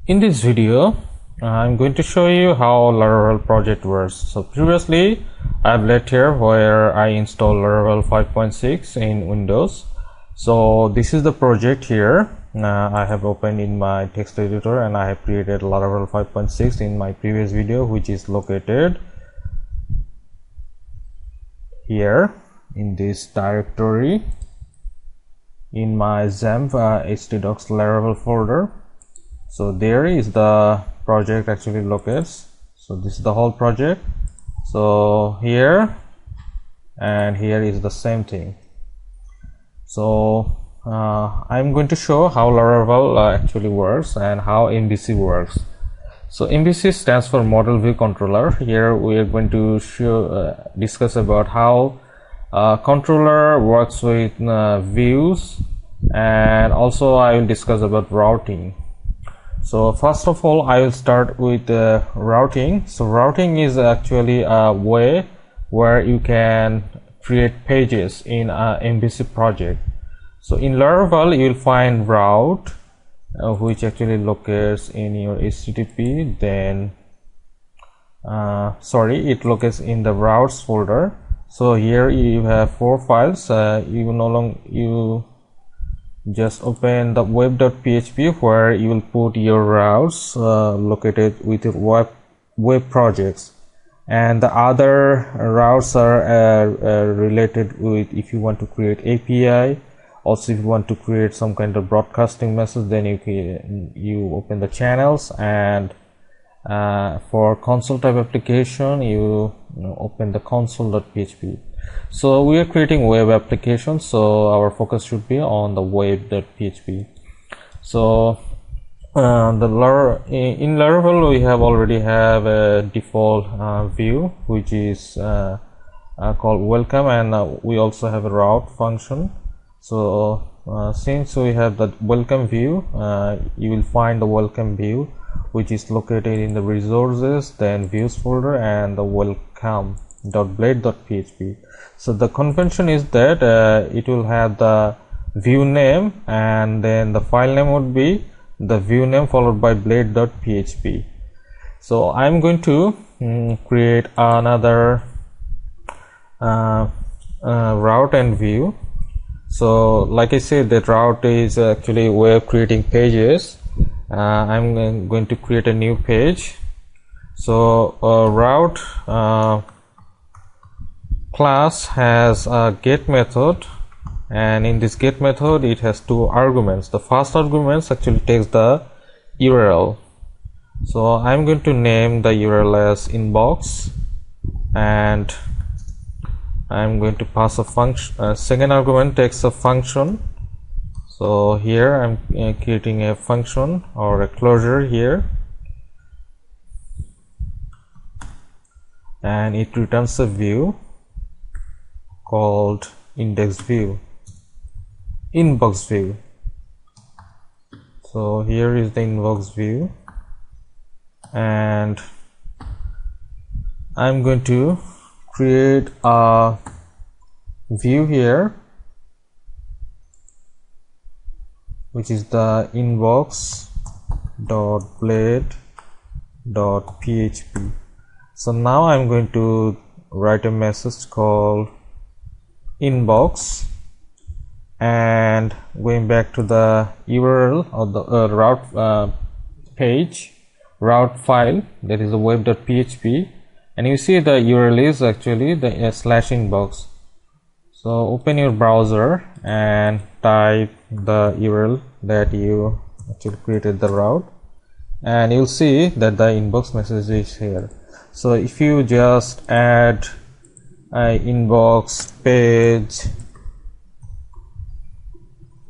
In this video, I'm going to show you how Laravel project works. So previously, I've left here where I installed Laravel 5.6 in Windows. So this is the project here. I have opened in my text editor and I have created Laravel 5.6 in my previous video, which is located here in this directory in my XAMPP htdocs Laravel folder. So there is the project actually locates. So this is the whole project. So here and here is the same thing. So I'm going to show how Laravel actually works and how MVC works. So MVC stands for Model View Controller. Here we are going to discuss about how controller works with views, and also I will discuss about routing. So first of all, I will start with routing. So routing is actually a way where you can create pages in a MVC project. So in Laravel, you will find route, which actually locates in your HTTP. Then, it locates in the routes folder. So here you have 4 files. You just open the web.php where you will put your routes located with your web projects, and the other routes are related with if you want to create API. Also, if you want to create some kind of broadcasting message, then you open the channels, and for console type application you open the console.php. So we are creating web applications, so our focus should be on the web.php. So in Laravel we already have a default view which is called welcome, and we also have a route function. So since we have the welcome view, you will find the welcome view which is located in the resources, then views folder, and the welcome.blade.php. So the convention is that it will have the view name, and then the file name would be the view name followed by blade.php. So I'm going to create another route and view. So like I said, that route is actually a way of creating pages. I'm going to create a new page. So route class has a get method, and in this get method it has 2 arguments. The first argument actually takes the URL. So I'm going to name the URL as inbox, and I'm going to pass a function. Second argument takes a function. So here I'm creating a function or a closure here, and it returns a view called inbox view. So here is the inbox view, and I'm going to create a view here which is the inbox.blade.php. So now I'm going to write a message called inbox, and going back to the URL of the route file, that is the web.php, and you see the URL is actually the /inbox. So open your browser and type the URL that you actually created the route, and you'll see that the inbox message is here. So if you just add a inbox page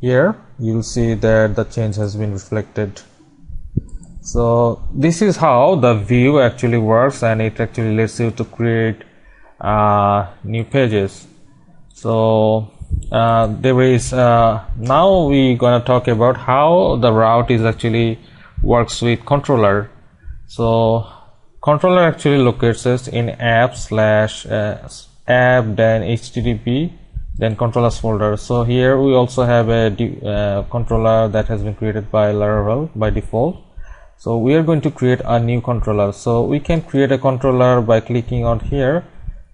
here, you'll see that the change has been reflected. So this is how the view actually works, and it actually lets you to create new pages. So there is now we're gonna talk about how the route is actually works with controller. So controller actually locates us in app/app, then HTTP, then controllers folder. So here we also have a controller that has been created by Laravel by default, So we are going to create a new controller. So we can create a controller by clicking on here,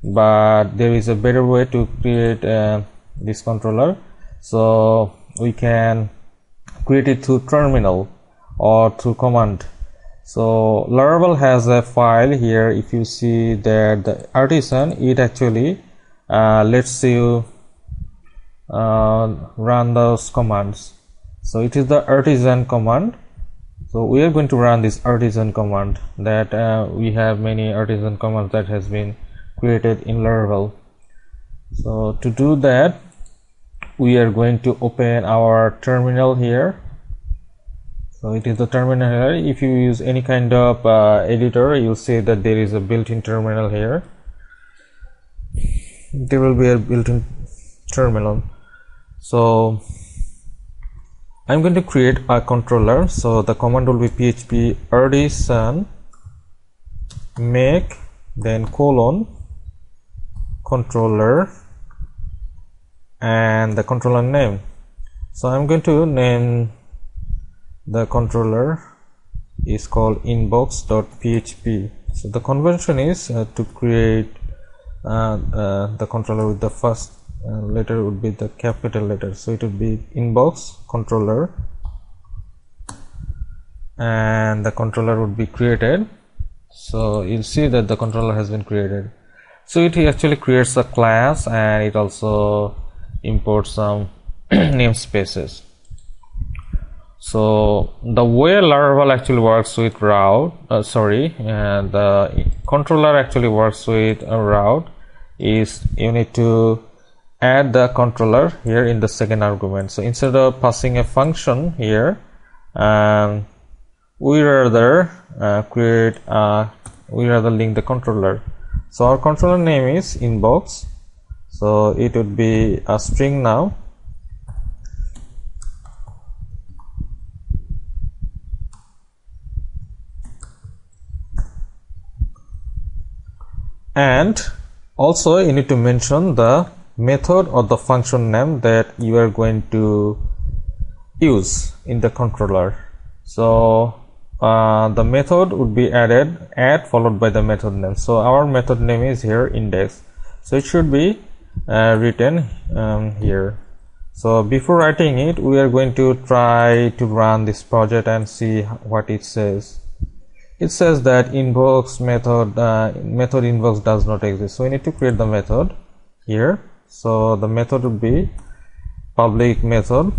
but there is a better way to create this controller. So we can create it through terminal or through command. So Laravel has a file here. If you see that the artisan, it actually lets you run those commands. So it is the artisan command. So we are going to run this artisan command. That we have many artisan commands that has been created in Laravel. So to do that, we are going to open our terminal here. So it is the terminal here. If you use any kind of editor, you'll see that there is a built-in terminal here. There will be a built-in terminal. So I'm going to create a controller. So the command will be php artisan make then colon controller and the controller name. So I'm going to name the controller is called inbox.php. So the convention is to create the controller with the first letter would be the capital letter. So it would be inbox controller, and the controller would be created. So you'll see that the controller has been created. So it actually creates a class, and it also imports some namespaces. So the way Laravel actually works with route, the controller actually works with a route is you need to add the controller here in the second argument. So instead of passing a function here, we rather link the controller. So our controller name is inbox. So it would be a string now. And also you need to mention the method or the function name that you are going to use in the controller. So the method would be add followed by the method name. So our method name is here index. So it should be written here. So before writing it, we are going to try to run this project and see what it says. It says that inbox method inbox does not exist. So we need to create the method here. So the method would be public method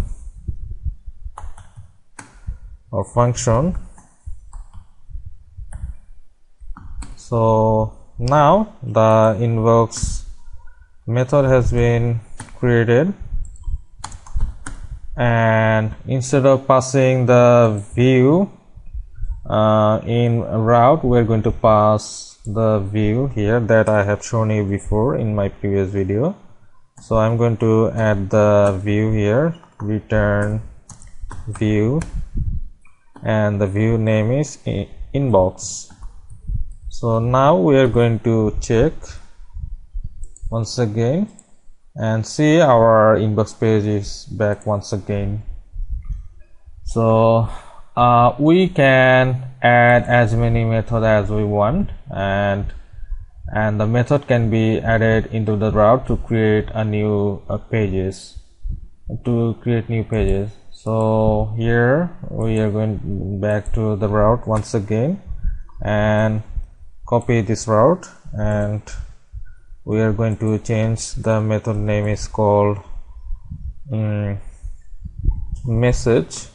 or function. So now the inbox method has been created, and instead of passing the view in route, we're going to pass the view here that I have shown you before in my previous video. So I'm going to add the view here, return view, and the view name is inbox. So now we are going to check once again and see our inbox page is back once again. So we can add as many methods as we want, and the method can be added into the route to create a new pages. So here we are going back to the route once again and copy this route, and we are going to change the method name is called message,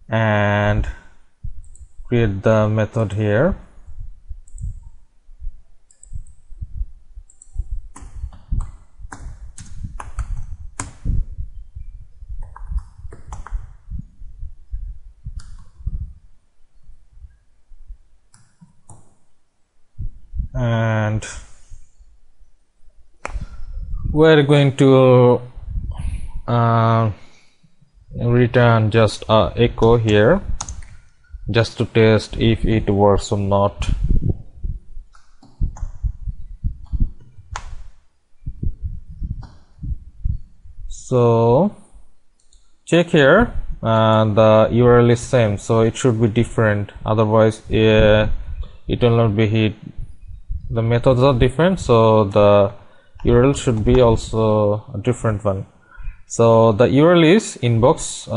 and create the method here. And we're going to return just echo here just to test if it works or not. So check here, the URL is same, so it should be different, otherwise it will not be hit. The methods are different, so the URL should be also a different one. So the URL is inbox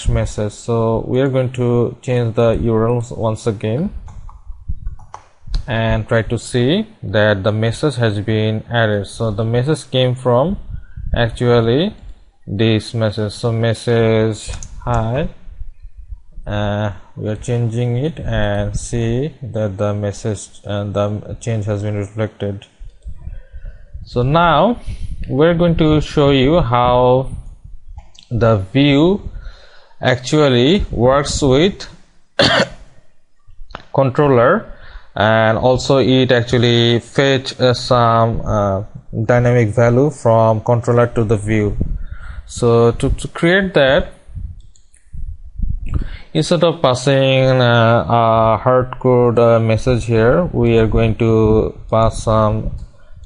/ message. So we are going to change the URLs once again and try to see that the message has been added. So the message came from actually this message. So message hi, we are changing it and see that the message and the change has been reflected. So now we're going to show you how the view actually works with controller, and also it actually fetch some dynamic value from controller to the view. So to create that, instead of passing a hardcode message here, we are going to pass some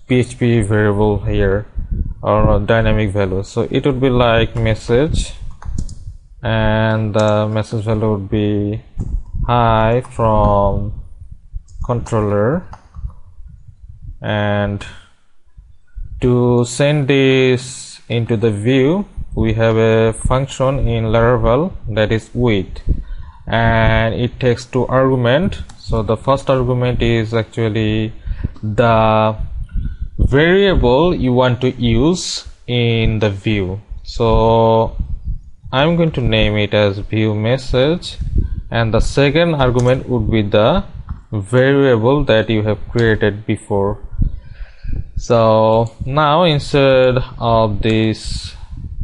PHP variable here or dynamic value. So it would be like message, and the message value would be hi from controller. And to send this into the view, we have a function in Laravel that is with, and it takes 2 arguments. So the first argument is actually the variable you want to use in the view. So I'm going to name it as view message, and the second argument would be the variable that you have created before. So now instead of this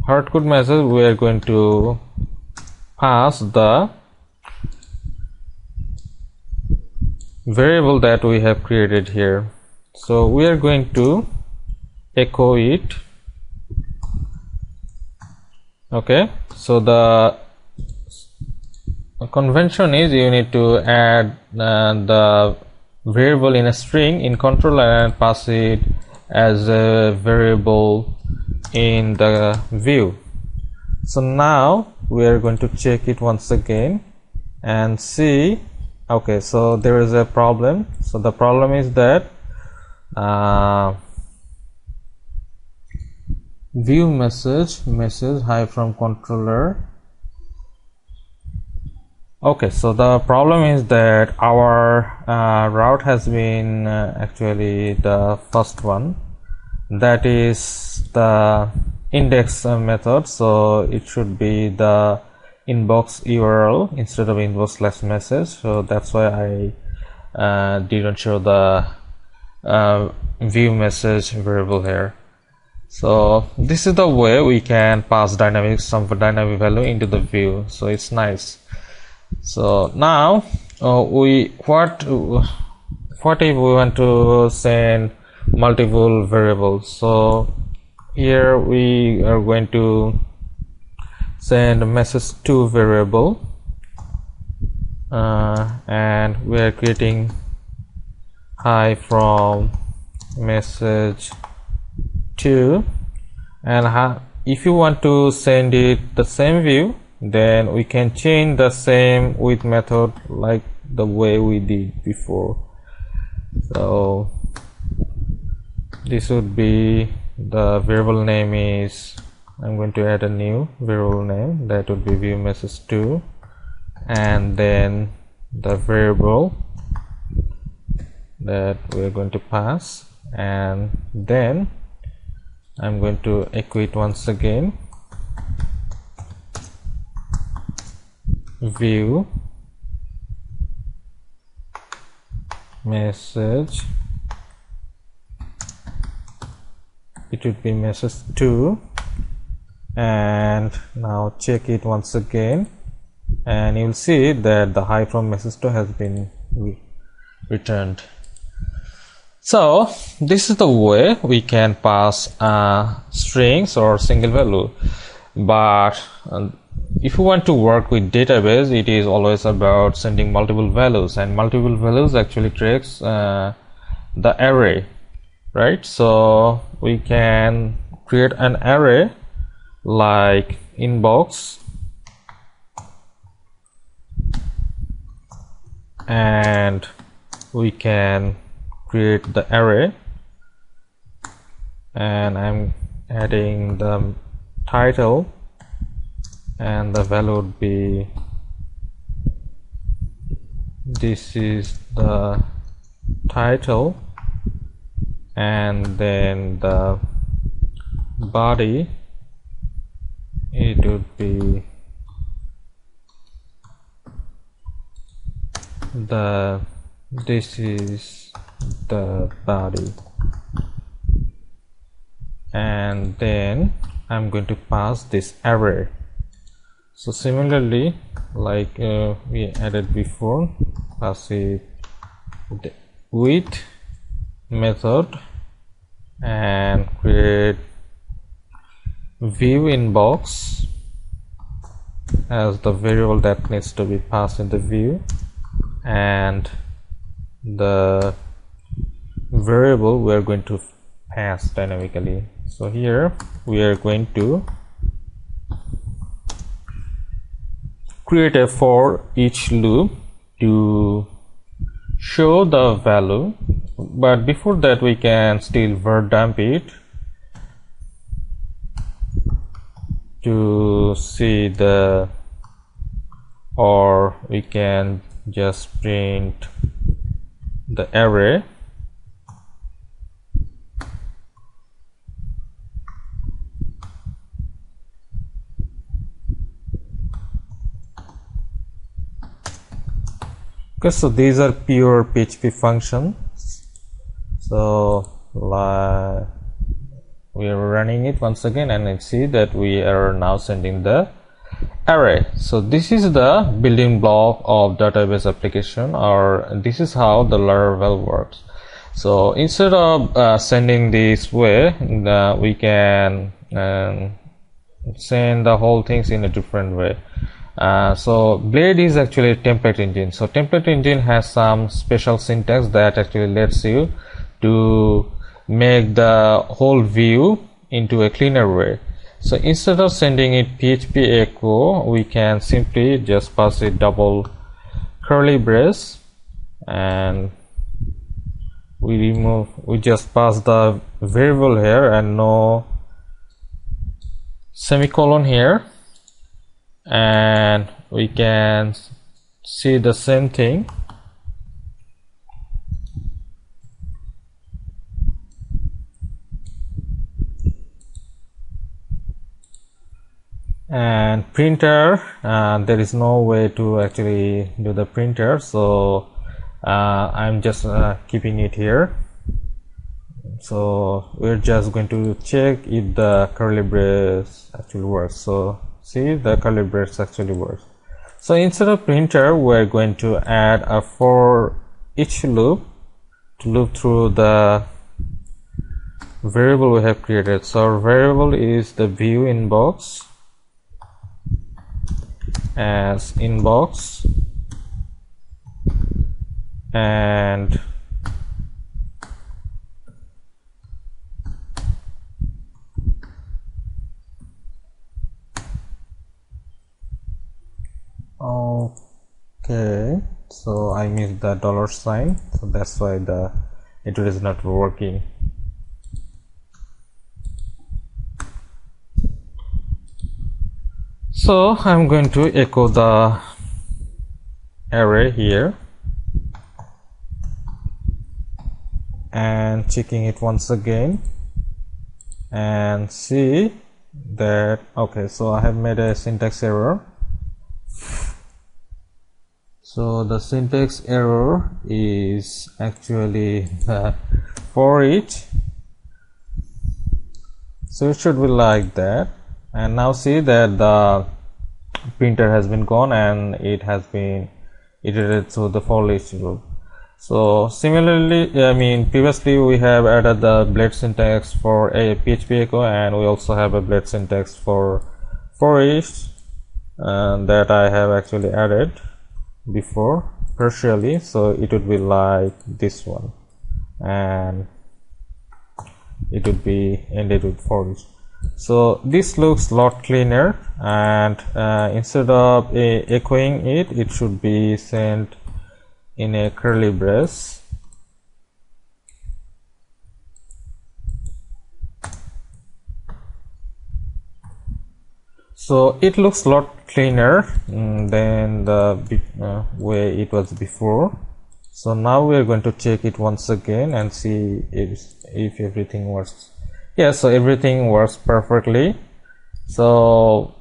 hardcode message, we are going to pass the variable that we have created here. So we are going to echo it. Okay, so the convention is you need to add the variable in a string in controller and pass it as a variable in the view. So now we are going to check it once again and see. Okay, so there is a problem. So the problem is that view message hi from controller. Okay, so the problem is that our route has been actually the first one, that is the index method. So it should be the inbox URL instead of inbox / message. So that's why I didn't show the view message variable here. So this is the way we can pass some dynamic value into the view. So it's nice. So now what if we want to send multiple variables? So here we are going to send a message to variable, and we are creating hi from message to, and if you want to send it the same view, then we can change the same with method like the way we did before. So this would be the variable name is, I'm going to add a new variable name that would be view message to, and then the variable that we're going to pass, and then I'm going to echo it once again, view message, it would be message to, and now check it once again, and you'll see that the hi from message to has been returned. So this is the way we can pass strings or single value. But if you want to work with database, it is always about sending multiple values, and multiple values actually creates the array, right? So we can create an array like inbox and we can create the array, and I'm adding the title, and the value would be, this is the title, and then the body, it would be this is the body, and then I'm going to pass this array. So similarly, like we added before, pass it with method and create view inbox as the variable that needs to be passed in the view, and the variable we are going to pass dynamically. So here we are going to create a for each loop to show the value, but before that we can still var dump it to see the, or we can just print the array. Okay, so these are pure PHP functions. So we are running it once again, and you see that we are now sending the array. So this is the building block of database application, or this is how the Laravel works. So instead of sending this way, we can send the whole things in a different way. So Blade is actually a template engine. So template engine has some special syntax that actually lets you to make the whole view into a cleaner way. So instead of sending it PHP echo, we can simply just pass it double curly brace, and we just pass the variable here and no semicolon here, and we can see the same thing. And printer, there is no way to actually do the printer, so I'm just keeping it here. So we're just going to check if the curly brace actually works. So see, the curly brace actually works. So instead of printer, we're going to add a for each loop to loop through the variable we have created. So our variable is the view inbox as inbox, and okay, so I missed the dollar sign, so that's why it is not working. So I'm going to echo the array here and checking it once again and see that, okay, so I have made a syntax error. So the syntax error is actually for each, so it should be like that. And now see that the printer has been gone and it has been iterated through the for each loop. So similarly, previously we have added the Blade syntax for a PHP echo, and we also have a Blade syntax for each that I have actually added before partially. So it would be like this one, and it would be ended with for each. So this looks a lot cleaner, and instead of echoing it, it should be sent in a curly brace. So it looks a lot cleaner than the way it was before. So now we are going to check it once again and see if everything works. Yeah, so everything works perfectly. So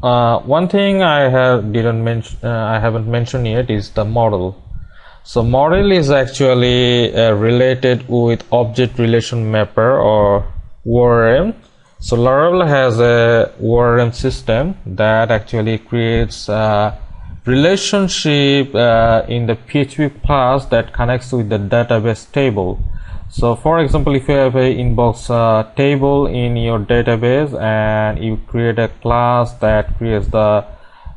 one thing I haven't mentioned yet is the model. So model is actually related with object relation mapper or ORM. So Laravel has a ORM system that actually creates a relationship in the PHP class that connects with the database table. So for example, if you have a inbox table in your database and you create a class that creates the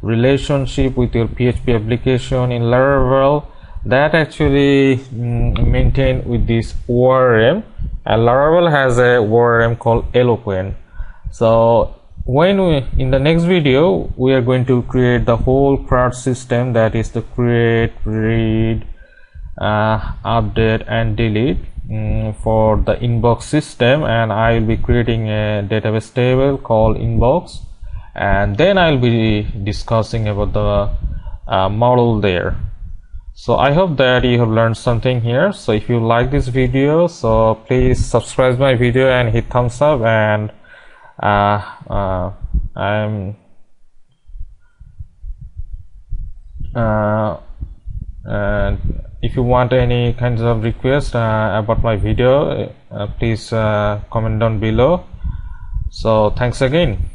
relationship with your PHP application in Laravel, that actually maintained with this ORM, and Laravel has a ORM called Eloquent. So in the next video we are going to create the whole CRUD system, that is to create, read, update and delete for the inbox system, and I will be creating a database table called inbox, and then I will be discussing about the model there. So I hope that you have learned something here. So if you like this video, so please subscribe my video and hit thumbs up, and and if you want any kinds of request about my video, please comment down below. So thanks again.